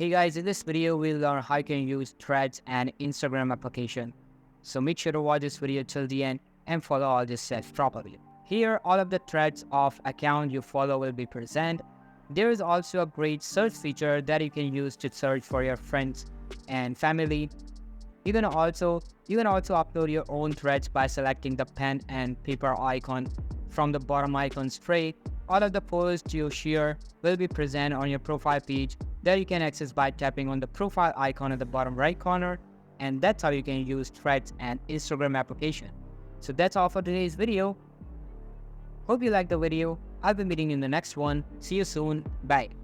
Hey guys, in this video, we'll learn how you can use Threads and Instagram application. So make sure to watch this video till the end and follow all these steps properly. Here, all of the threads of account you follow will be present. There is also a great search feature that you can use to search for your friends and family. You can also upload your own threads by selecting the pen and paper icon from the bottom icons tray. All of the posts you share will be present on your profile page that you can access by tapping on the profile icon at the bottom right corner, and that's how you can use Threads and Instagram application. So that's all for today's video. Hope you liked the video. I'll be meeting you in the next one. See you soon. Bye.